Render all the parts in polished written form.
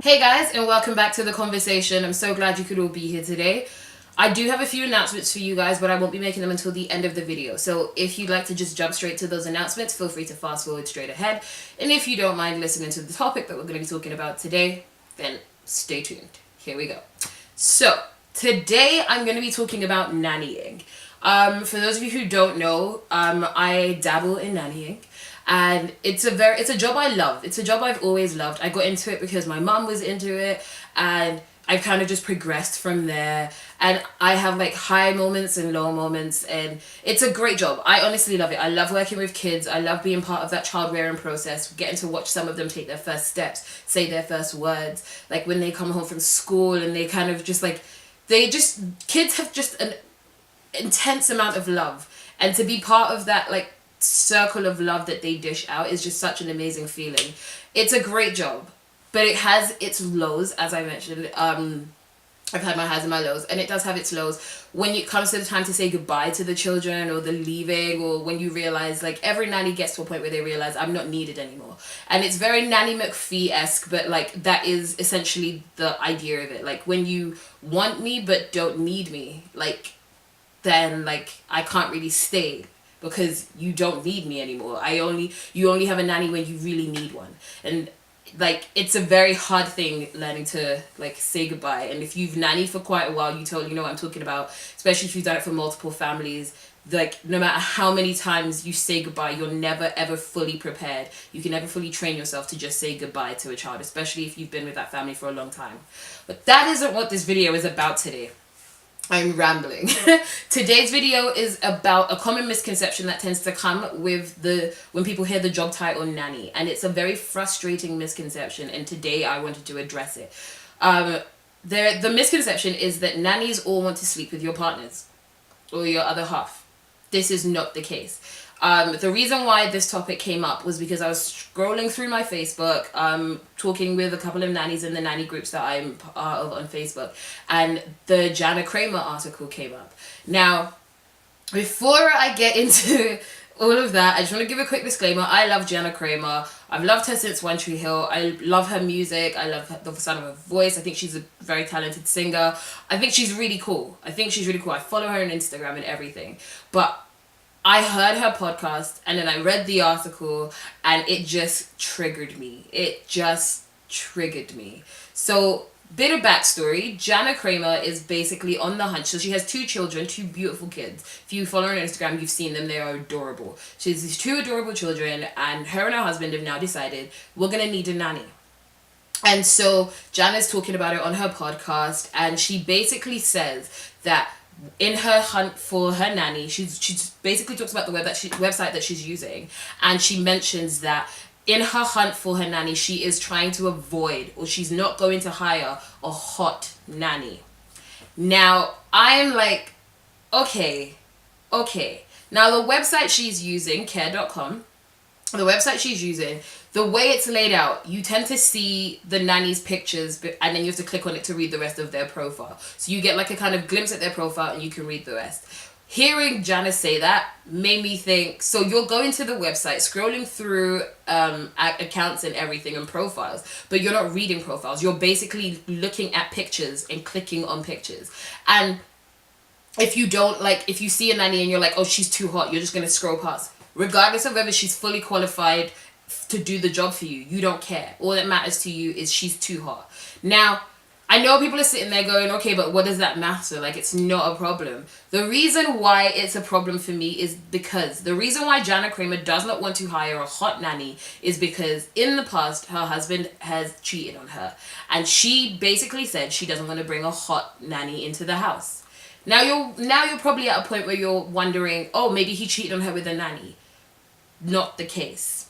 Hey guys, and welcome back to the conversation. I'm so glad you could all be here today. I do have a few announcements for you guys, but I won't be making them until the end of the video. So if you'd like to just jump straight to those announcements, feel free to fast forward straight ahead. And if you don't mind listening to the topic that we're going to be talking about today, then stay tuned. Here we go. So today I'm going to be talking about nannying. For those of you who don't know, I dabble in nannying. And it's a job I love. It's a job I've always loved. I got into it because my mum was into it, and I've kind of just progressed from there. And I have like high moments and low moments, and it's a great job. I honestly love it. I love working with kids. I love being part of that child rearing process, getting to watch some of them take their first steps, say their first words, like when they come home from school and they kind of just like, kids have just an intense amount of love, and to be part of that like circle of love that they dish out is just such an amazing feeling. It's a great job, but it has its lows, as I mentioned. I've had my highs and my lows, and it does have its lows when it comes to the time to say goodbye to the children, or the leaving, or when you realize, like, every nanny gets to a point where they realize I'm not needed anymore. And it's very Nanny McPhee-esque, but like that is essentially the idea of it. Like, when you want me but don't need me, like, then like I can't really stay because you don't need me anymore. You only have a nanny when you really need one. And like, it's a very hard thing learning to like say goodbye. And if you've nannied for quite a while, you totally know what I'm talking about, especially if you've done it for multiple families. Like, no matter how many times you say goodbye, you're never ever fully prepared. You can never fully train yourself to just say goodbye to a child, especially if you've been with that family for a long time. But that isn't what this video is about today. I'm rambling. Today's video is about a common misconception that tends to come with when people hear the job title nanny, and it's a very frustrating misconception, and today I wanted to address it. The misconception is that nannies all want to sleep with your partners or your other half. This is not the case. The reason why this topic came up was because I was scrolling through my Facebook, talking with a couple of nannies in the nanny groups that I'm part of on Facebook, and the Jana Kramer article came up. Now, before I get into all of that, I just want to give a quick disclaimer. I love Jana Kramer. I've loved her since One Tree Hill. I love her music. I love the sound of her voice. I think she's a very talented singer. I think she's really cool. I follow her on Instagram and everything. But I heard her podcast, and then I read the article, and it just triggered me. So, bit of backstory. Jana Kramer is basically on the hunt. So she has two children, two beautiful kids. If you follow her on Instagram, you've seen them. They are adorable. She has these two adorable children, and her and her husband have now decided, we're going to need a nanny. And so Jana's talking about it on her podcast, and she basically says that in her hunt for her nanny, she's basically talks about the website that she's using, and she mentions that in her hunt for her nanny, she is trying to avoid, or she's not going to hire, a hot nanny. Now, I'm like, okay. Now, the website she's using, Carecom, the way it's laid out, you tend to see the nanny's pictures, and then you have to click on it to read the rest of their profile. So you get like a kind of glimpse at their profile, and you can read the rest. Hearing Jana say that made me think, so you're going to the website, scrolling through accounts and everything and profiles, but you're not reading profiles. You're basically looking at pictures and clicking on pictures. And if you see a nanny and you're like, oh, she's too hot, you're just going to scroll past. Regardless of whether she's fully qualified to do the job for you, you don't care. All that matters to you is she's too hot. Now, I know people are sitting there going, okay, but what does that matter? Like, it's not a problem. The reason why it's a problem for me is because the reason why Jana Kramer does not want to hire a hot nanny is because in the past, her husband has cheated on her. And she basically said she doesn't want to bring a hot nanny into the house. Now you're probably at a point where you're wondering, oh, maybe he cheated on her with a nanny. Not the case.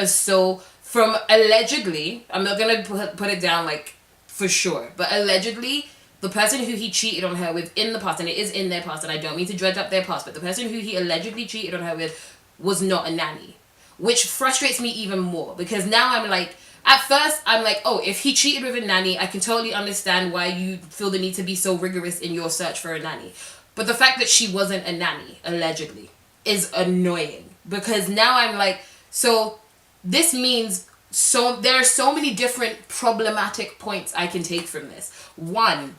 So from allegedly, I'm not going to put it down like for sure, but allegedly the person who he cheated on her with in the past, and it is in their past, and I don't mean to dredge up their past, but the person who he allegedly cheated on her with was not a nanny, which frustrates me even more, because now I'm like, at first I'm like, oh, if he cheated with a nanny, I can totally understand why you feel the need to be so rigorous in your search for a nanny. But the fact that she wasn't a nanny, allegedly, is annoying, because now I'm like, so this means so there are so many different problematic points I can take from this. One,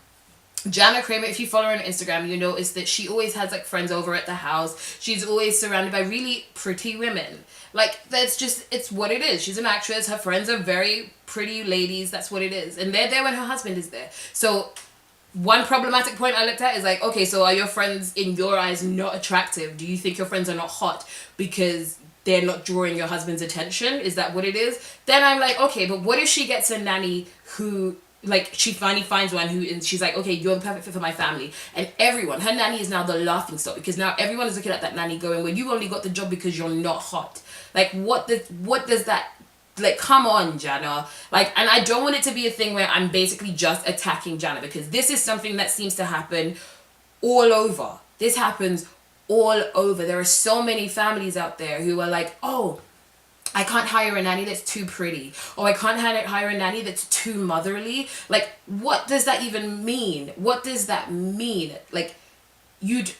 Jana Kramer, if you follow her on Instagram, you notice that she always has like friends over at the house. She's always surrounded by really pretty women. Like, that's just, it's what it is. She's an actress. Her friends are very pretty ladies. That's what it is. And they're there when her husband is there. So one problematic point I looked at is like, okay, so are your friends in your eyes not attractive? Do you think your friends are not hot because they're not drawing your husband's attention? Is that what it is? Then I'm like, okay, but what if she gets a nanny who, like, she finally finds one who, and she's like, okay, you're the perfect fit for my family. And everyone, her nanny is now the laughing stock, because now everyone is looking at that nanny going, well, you only got the job because you're not hot. Like, what does that, like, come on, Jana. Like, and I don't want it to be a thing where I'm basically just attacking Jana, because this is something that seems to happen all over. This happens all over. There are so many families out there who are like, oh, I can't hire a nanny that's too pretty. Or I can't hire a nanny that's too motherly. Like, what does that even mean? What does that mean? Like,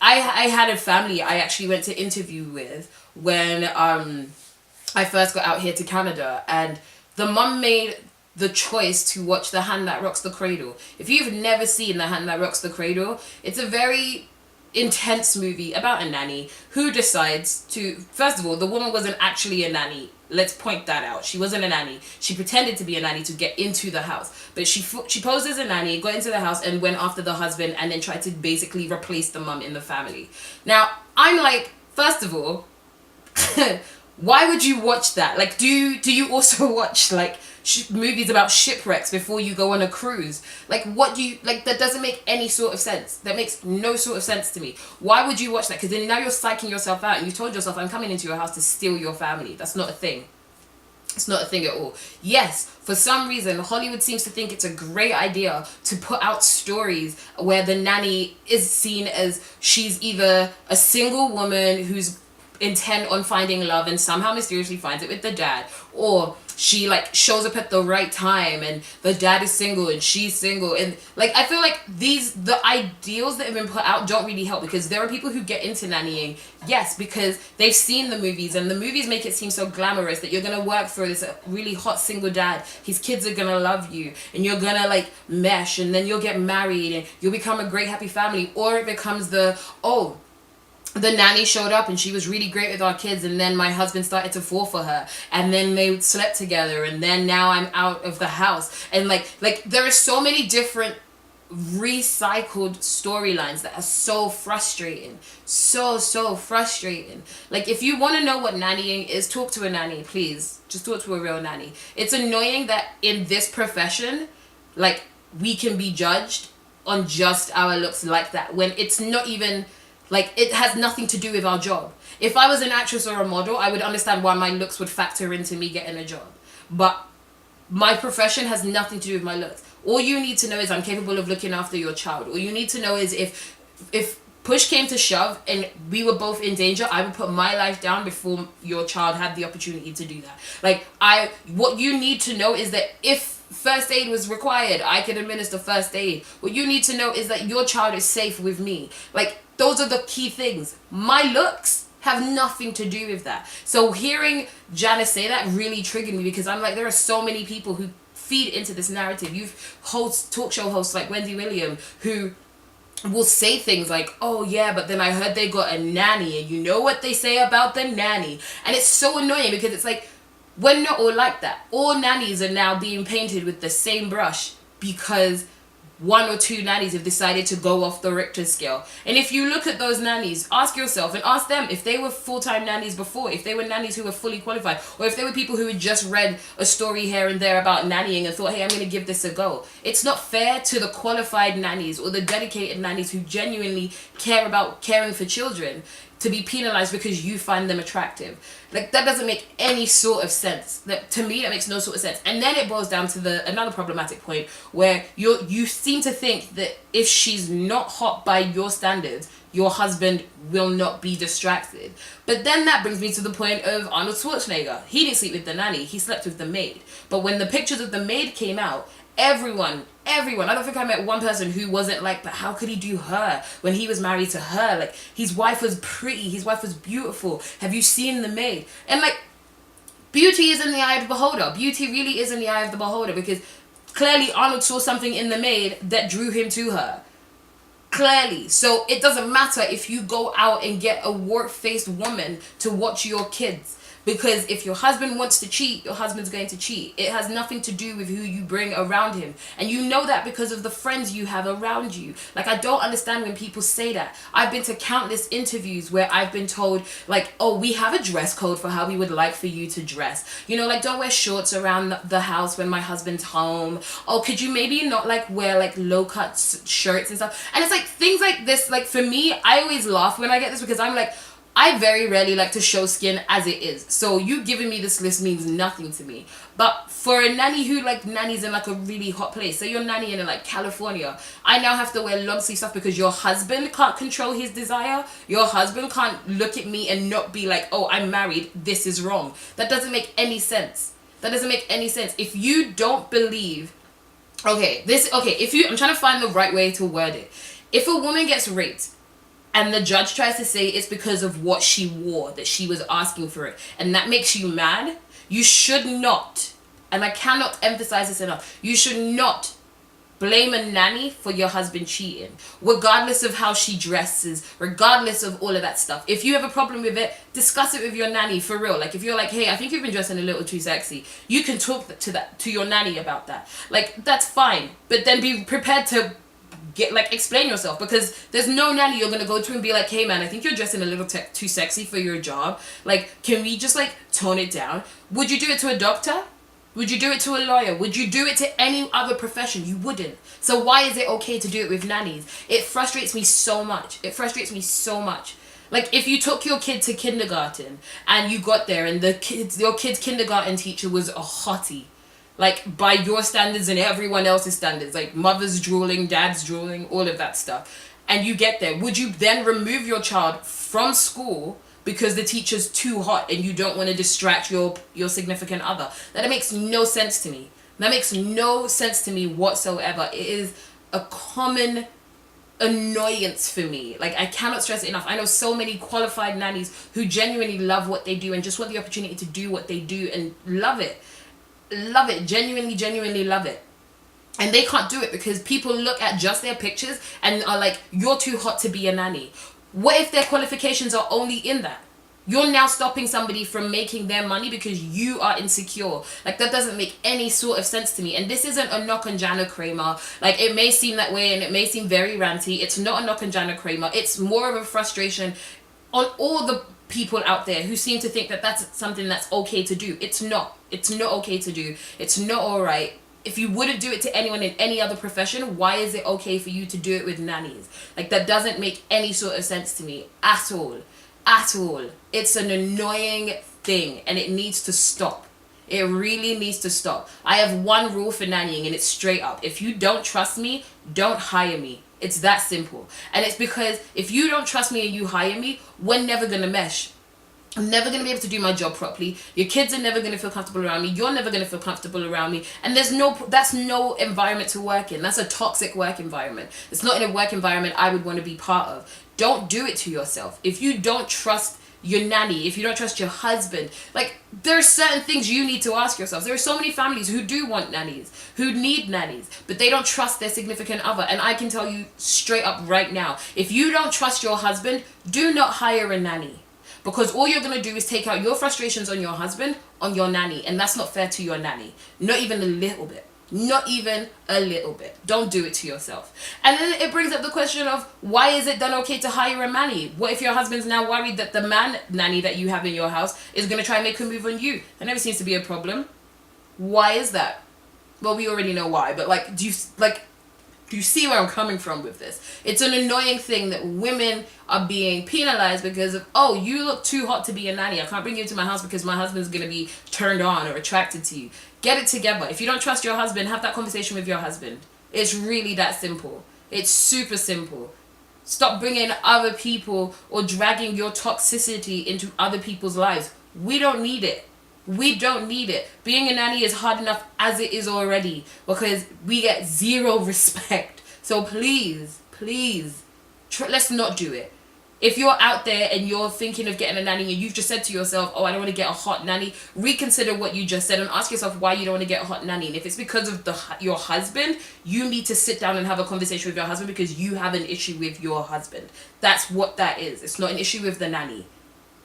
I had a family I actually went to interview with when I first got out here to Canada. And the mum made the choice to watch The Hand That Rocks the Cradle. If you've never seen The Hand That Rocks the Cradle, it's a very intense movie about a nanny who decides to, first of all, the woman wasn't actually a nanny. Let's point that out. She wasn't a nanny. She pretended to be a nanny to get into the house. But she posed as a nanny, got into the house, and went after the husband, and then tried to basically replace the mum in the family. Now, I'm like, first of all, why would you watch that? Like, do you also watch, like, movies about shipwrecks before you go on a cruise? Like, what do you, like, that doesn't make any sort of sense. That makes no sort of sense to me. Why would you watch that? Because then now you're psyching yourself out, and you told yourself, I'm coming into your house to steal your family. That's not a thing. It's not a thing at all. Yes, for some reason, Hollywood seems to think it's a great idea to put out stories where the nanny is seen as she's either a single woman who's intent on finding love and somehow mysteriously finds it with the dad, or she like shows up at the right time and the dad is single and she's single. And like, I feel like the ideals that have been put out don't really help, because there are people who get into nannying, yes, because they've seen the movies, and the movies make it seem so glamorous that you're gonna work for this really hot single dad, his kids are gonna love you, and you're gonna like mesh, and then you'll get married and you'll become a great happy family. Or it becomes the nanny showed up and she was really great with our kids, and then my husband started to fall for her, and then they slept together, and then now I'm out of the house. And like there are so many different recycled storylines that are so frustrating. So frustrating. Like, if you want to know what nannying is, talk to a nanny, please. Just talk to a real nanny. It's annoying that in this profession, like, we can be judged on just our looks like that, when it's not even, like, it has nothing to do with our job. If I was an actress or a model, I would understand why my looks would factor into me getting a job. But my profession has nothing to do with my looks. All you need to know is I'm capable of looking after your child. All you need to know is if push came to shove and we were both in danger, I would put my life down before your child had the opportunity to do that. Like, what you need to know is that if first aid was required, I could administer first aid. What you need to know is that your child is safe with me. Like, those are the key things. My looks have nothing to do with that. So hearing Jana say that really triggered me, because I'm like, there are so many people who feed into this narrative. You've talk show hosts like Wendy Williams who will say things like, oh yeah, but then I heard they got a nanny, and you know what they say about the nanny. And it's so annoying, because it's like, we're not all like that. All nannies are now being painted with the same brush because one or two nannies have decided to go off the Richter scale. And if you look at those nannies, ask yourself and ask them if they were full-time nannies before, if they were nannies who were fully qualified, or if they were people who had just read a story here and there about nannying and thought, hey, I'm going to give this a go. It's not fair to the qualified nannies or the dedicated nannies who genuinely care about caring for children to be penalized because you find them attractive. Like, that doesn't make any sort of sense. That, to me, that makes no sort of sense. And then it boils down to another problematic point where you seem to think that if she's not hot by your standards, your husband will not be distracted. But then that brings me to the point of Arnold Schwarzenegger. He didn't sleep with the nanny, he slept with the maid. But when the pictures of the maid came out, everyone, I don't think I met one person who wasn't like, but how could he do her when he was married to her? Like, his wife was pretty, his wife was beautiful. Have you seen the maid? And like, Beauty is in the eye of the beholder. Beauty really is in the eye of the beholder, because clearly Arnold saw something in the maid that drew him to her. Clearly. So it doesn't matter if you go out and get a work-faced woman to watch your kids. Because if your husband wants to cheat, your husband's going to cheat. It has nothing to do with who you bring around him. And you know that because of the friends you have around you. Like, I don't understand when people say that. I've been to countless interviews where I've been told, like, oh, we have a dress code for how we would like for you to dress. You know, like, don't wear shorts around the house when my husband's home. Oh, could you maybe not, like, wear, like, low-cut shirts and stuff? And it's, like, things like this. Like, for me, I always laugh when I get this, because I'm like, I very rarely like to show skin as it is. So you giving me this list means nothing to me. But for a nanny who like nannies in like a really hot place, so you're nannying in like California, I now have to wear long sleeve stuff because your husband can't control his desire. Your husband can't look at me and not be like, oh, I'm married, this is wrong. That doesn't make any sense. That doesn't make any sense. If you don't believe, I'm trying to find the right way to word it. If a woman gets raped, and the judge tries to say it's because of what she wore, that she was asking for it, and that makes you mad, you should not, and I cannot emphasize this enough, you should not blame a nanny for your husband cheating, regardless of how she dresses, regardless of all of that stuff. If you have a problem with it, discuss it with your nanny for real. Like, if you're like, hey, I think you've been dressing a little too sexy, you can talk to your nanny about that. Like, that's fine, but then be prepared to explain yourself, because there's no nanny you're gonna go to and be like, hey man, I think you're dressing a little too sexy for your job, like, can we just like tone it down? Would you do it to a doctor? Would you do it to a lawyer? Would you do it to any other profession? You wouldn't. So why is it okay to do it with nannies? It frustrates me so much. Like, if you took your kid to kindergarten and you got there and your kid's kindergarten teacher was a hottie, like, by your standards and everyone else's standards, like mother's drooling, dad's drooling, all of that stuff, and you get there, would you then remove your child from school because the teacher's too hot and you don't want to distract your significant other? That makes no sense to me. That makes no sense to me whatsoever. It is a common annoyance for me. Like, I cannot stress it enough. I know so many qualified nannies who genuinely love what they do and just want the opportunity to do what they do and love it, genuinely love it, and they can't do it because people look at just their pictures and are like, you're too hot to be a nanny. What if their qualifications are only in that? You're now stopping somebody from making their money because you are insecure. Like, that doesn't make any sort of sense to me. And this isn't a knock on Jana Kramer. Like, it may seem that way and it may seem very ranty. It's not a knock on Jana Kramer. It's more of a frustration on all the people out there who seem to think that that's something that's okay to do. It's not okay to do. It's not all right. If you wouldn't do it to anyone in any other profession, why is it okay for you to do it with nannies? Like, that doesn't make any sort of sense to me at all. It's an annoying thing and it needs to stop. It really needs to stop. I have one rule for nannying, and it's straight up: if you don't trust me, don't hire me. It's that simple. And it's because if you don't trust me and you hire me, we're never gonna mesh. I'm never going to be able to do my job properly. Your kids are never going to feel comfortable around me. You're never going to feel comfortable around me. And that's no environment to work in. That's a toxic work environment. It's not in a work environment I would want to be part of. Don't do it to yourself. If you don't trust your nanny, if you don't trust your husband, like, there are certain things you need to ask yourself. There are so many families who do want nannies, who need nannies, but they don't trust their significant other. And I can tell you straight up right now, if you don't trust your husband, do not hire a nanny. Because all you're going to do is take out your frustrations on your husband, on your nanny. And that's not fair to your nanny. Not even a little bit. Not even a little bit. Don't do it to yourself. And then it brings up the question of, why is it then okay to hire a nanny? What if your husband's now worried that the man nanny that you have in your house is going to try and make a move on you? That never seems to be a problem. Why is that? Well, we already know why. But, like, do you see where I'm coming from with this? It's an annoying thing that women are being penalized because of, oh, you look too hot to be a nanny. I can't bring you into my house because my husband's going to be turned on or attracted to you. Get it together. If you don't trust your husband, have that conversation with your husband. It's really that simple. It's super simple. Stop bringing other people or dragging your toxicity into other people's lives. We don't need it. We don't need it. Being a nanny is hard enough as it is already because we get zero respect. So please, let's not do it. If you're out there and you're thinking of getting a nanny and you've just said to yourself, oh, I don't want to get a hot nanny, reconsider what you just said and ask yourself why you don't want to get a hot nanny. And if it's because of your husband, you need to sit down and have a conversation with your husband because you have an issue with your husband. That's what that is. It's not an issue with the nanny.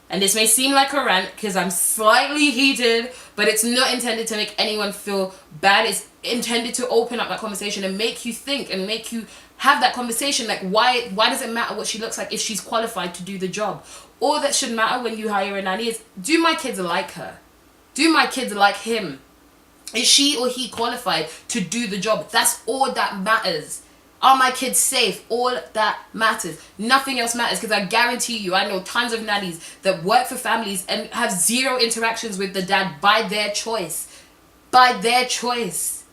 And this may seem like a rant because I'm slightly heated, but it's not intended to make anyone feel bad. It's intended to open up that conversation and make you think and make you have that conversation. Like, why does it matter what she looks like if she's qualified to do the job? All that should matter when you hire a nanny is, do my kids like her? Do my kids like him? Is she or he qualified to do the job? That's all that matters. Are my kids safe? All that matters. Nothing else matters, because I guarantee you, I know tons of nannies that work for families and have zero interactions with the dad by their choice. By their choice.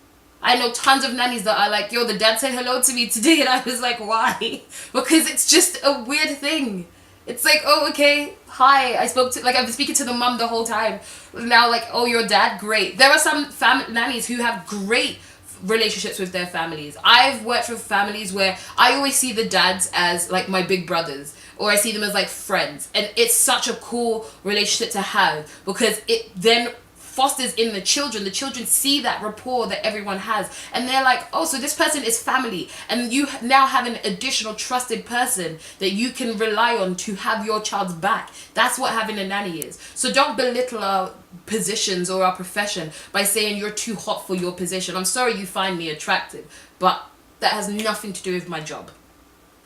I know tons of nannies that are like, yo, the dad said hello to me today, and I was like, why? Because it's just a weird thing. It's like, oh, okay, hi, I've been speaking to the mum the whole time. Now, like, oh, your dad, great. There are some nannies who have great relationships with their families. I've worked with families where I always see the dads as like my big brothers, or I see them as like friends, and it's such a cool relationship to have because it then fosters in the children see that rapport that everyone has, and they're like, oh, so this person is family, and you now have an additional trusted person that you can rely on to have your child's back. That's what having a nanny is. So don't belittle our positions or our profession by saying you're too hot for your position. I'm sorry you find me attractive, but that has nothing to do with my job.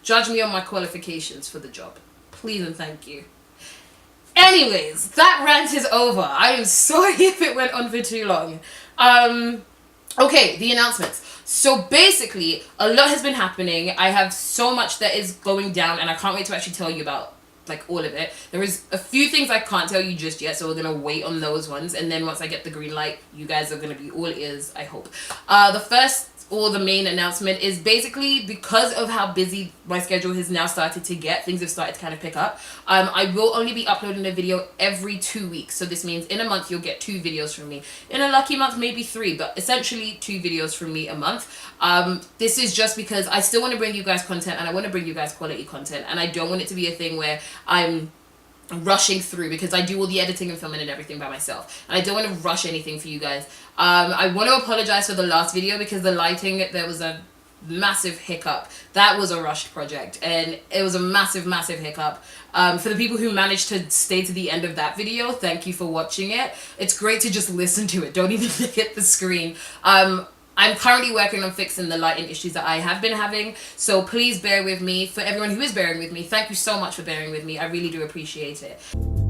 Judge me on my qualifications for the job, please and thank you. Anyways, that rant is over. I am sorry if it went on for too long. Okay, the announcements. So basically, a lot has been happening. I have so much that is going down, and I can't wait to actually tell you about like all of it. There is a few things I can't tell you just yet, so we're gonna wait on those ones, and then once I get the green light, you guys are gonna be all ears, I hope. The first or the main announcement is basically because of how busy my schedule has now started to get, things have started to kind of pick up. I will only be uploading a video every 2 weeks. So this means in a month, you'll get 2 videos from me. In a lucky month, maybe 3, but essentially 2 videos from me a month. This is just because I still want to bring you guys content, and I want to bring you guys quality content. And I don't want it to be a thing where I'm rushing through, because I do all the editing and filming and everything by myself, and I don't want to rush anything for you guys. I want to apologize for the last video because the lighting, there was a massive hiccup. That was a rushed project, and it was a massive hiccup. For the people who managed to stay to the end of that video, thank you for watching it. It's great to just listen to it, don't even look at the screen. I'm currently working on fixing the lighting issues that I have been having, so please bear with me. For everyone who is bearing with me, thank you so much for bearing with me. I really do appreciate it.